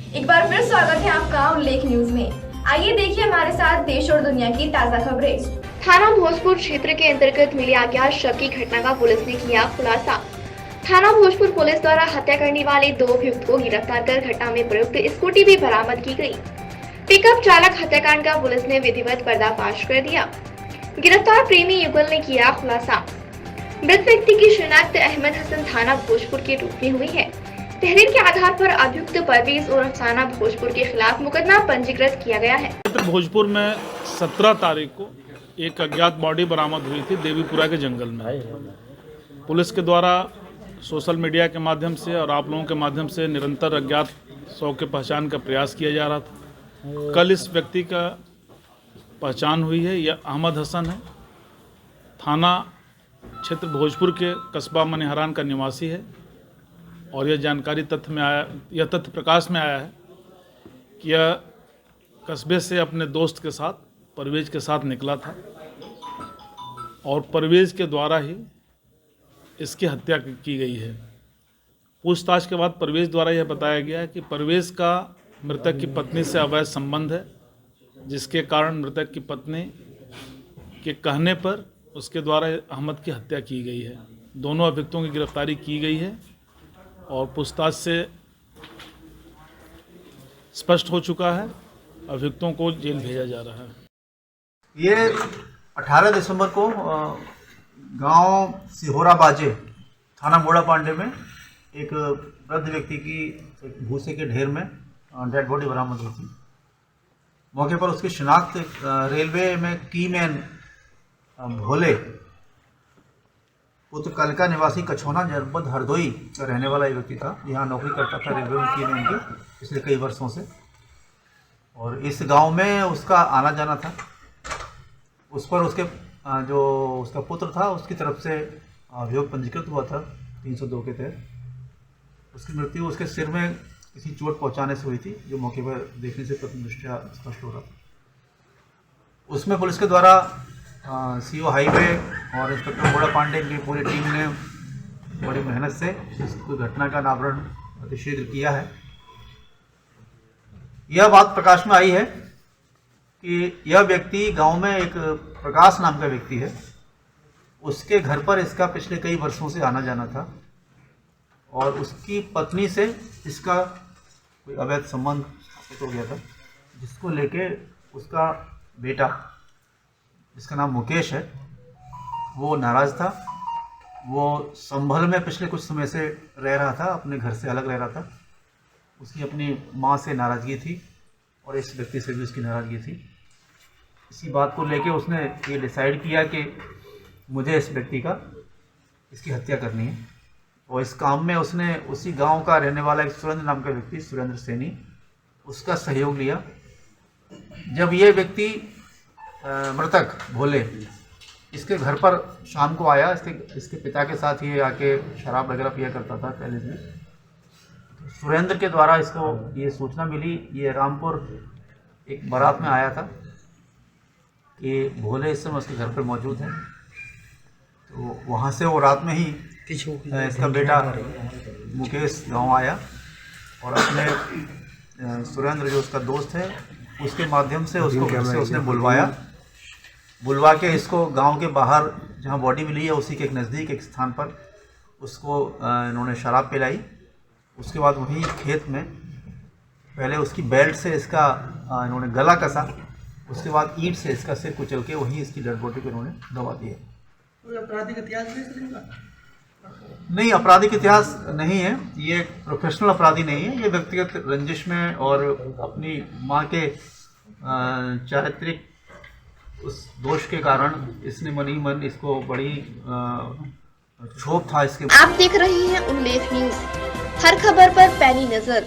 एक बार फिर स्वागत है आपका उल्लेख न्यूज में। आइए देखिए हमारे साथ देश और दुनिया की ताजा खबरें। थाना भोजपुर क्षेत्र के अंतर्गत मिली अज्ञात शव की घटना का पुलिस ने किया खुलासा। थाना भोजपुर पुलिस द्वारा हत्या करने वाले 2 अभियुक्त को गिरफ्तार कर घटना में प्रयुक्त स्कूटी भी बरामद की गई। पिकअप चालक हत्याकांड का पुलिस ने विधिवत पर्दाफाश कर दिया। गिरफ्तार प्रेमी युगल ने किया खुलासा। मृत व्यक्ति की शिनाख्त अहमद हसन थाना भोजपुर के रूप में हुई है। तहरीर के आधार पर अभियुक्त परवेज और थाना भोजपुर के खिलाफ मुकदमा पंजीकृत किया गया है। भोजपुर में 17 तारीख को एक अज्ञात बॉडी बरामद हुई थी देवीपुरा के जंगल में। पुलिस के द्वारा सोशल मीडिया के माध्यम से और आप लोगों के माध्यम से निरंतर अज्ञात शव के पहचान का प्रयास किया जा रहा था। कल इस व्यक्ति का पहचान हुई है। यह अहमद हसन है, थाना क्षेत्र भोजपुर के कस्बा मनिहारान का निवासी है। और यह जानकारी यह तथ्य प्रकाश में आया है कि यह कस्बे से अपने दोस्त के साथ परवेज के साथ निकला था और परवेज के द्वारा ही इसकी हत्या की गई है। पूछताछ के बाद परवेज द्वारा यह बताया गया है कि परवेज का मृतक की पत्नी से अवैध संबंध है, जिसके कारण मृतक की पत्नी के कहने पर उसके द्वारा अहमद की हत्या की गई है। दोनों अभियुक्तों की गिरफ्तारी की गई है और पूछताछ से स्पष्ट हो चुका है, अभियुक्तों को जेल भेजा जा रहा है। ये 18 दिसंबर को गांव सिहोरा बाजे थाना मोड़ा पांडे में एक वृद्ध व्यक्ति की एक भूसे के ढेर में डेड बॉडी बरामद हुई थी। मौके पर उसकी शिनाख्त रेलवे में कीमैन भोले पुत्र कलका निवासी कछौना जनपद हरदोई का रहने वाला एक व्यक्ति था। यहाँ नौकरी करता था रेलवे में कीमैन की पिछले कई वर्षों से, और इस गांव में उसका आना जाना था। उस पर उसके जो उसका पुत्र था उसकी तरफ से अभियोग पंजीकृत हुआ था 302 के तहत। उसकी मृत्यु उसके सिर में किसी चोट पहुंचाने से हुई थी, जो मौके पर देखने से प्रथम दृष्टया स्पष्ट हो रहा था। उसमें पुलिस के द्वारा सीओ हाईवे और इंस्पेक्टर मोड़ा पांडे की पूरी टीम ने बड़ी मेहनत से इस घटना का अनावरण अतिशीघ्र किया है। यह बात प्रकाश में आई है कि यह व्यक्ति गांव में एक प्रकाश नाम का व्यक्ति है, उसके घर पर इसका पिछले कई वर्षों से आना जाना था और उसकी पत्नी से इसका कोई अवैध संबंध स्थापित हो गया था, जिसको लेके उसका बेटा, जिसका नाम मुकेश है, वो नाराज़ था। वो संभल में पिछले कुछ समय से रह रहा था, अपने घर से अलग रह रहा था। उसकी अपनी माँ से नाराज़गी थी और इस व्यक्ति से भी उसकी नाराज़गी थी। इसी बात को लेके उसने ये डिसाइड किया कि मुझे इस व्यक्ति का इसकी हत्या करनी है। और इस काम में उसने उसी गांव का रहने वाला एक सुरेंद्र नाम का व्यक्ति, सुरेंद्र सैनी, उसका सहयोग लिया। जब ये व्यक्ति मृतक भोले इसके घर पर शाम को आया, इसके पिता के साथ ये आके शराब वगैरह पिया करता था पहले से। सुरेंद्र के द्वारा इसको ये सूचना मिली, ये रामपुर एक बारात में आया था कि भोले इस समय उसके घर पर मौजूद है। तो वहाँ से वो रात में ही इसका बेटा मुकेश गांव आया और अपने सुरेंद्र जो उसका दोस्त है उसके माध्यम से उसको घर से उसने बुलवा के इसको गांव के बाहर जहां बॉडी मिली है उसी के एक नज़दीक एक स्थान पर उसको इन्होंने शराब पिलाई। उसके बाद वहीं खेत में पहले उसकी बेल्ट से इसका इन्होंने गला कसा, उसके बाद ईंट से इसका सिर कुचल के वहीं इसकी डेड बॉडी को इन्होंने दबा दिया। आपराधिक इतिहास नहीं, आपराधिक इतिहास नहीं है, ये प्रोफेशनल अपराधी नहीं है। ये व्यक्तिगत रंजिश में और अपनी माँ के चारित्रिक उस दोष के कारण इसने मन ही मन इसको बड़ी क्षोभ था इसके। आप देख रहे हैं उल्लेख न्यूज, हर खबर पर पैनी नजर।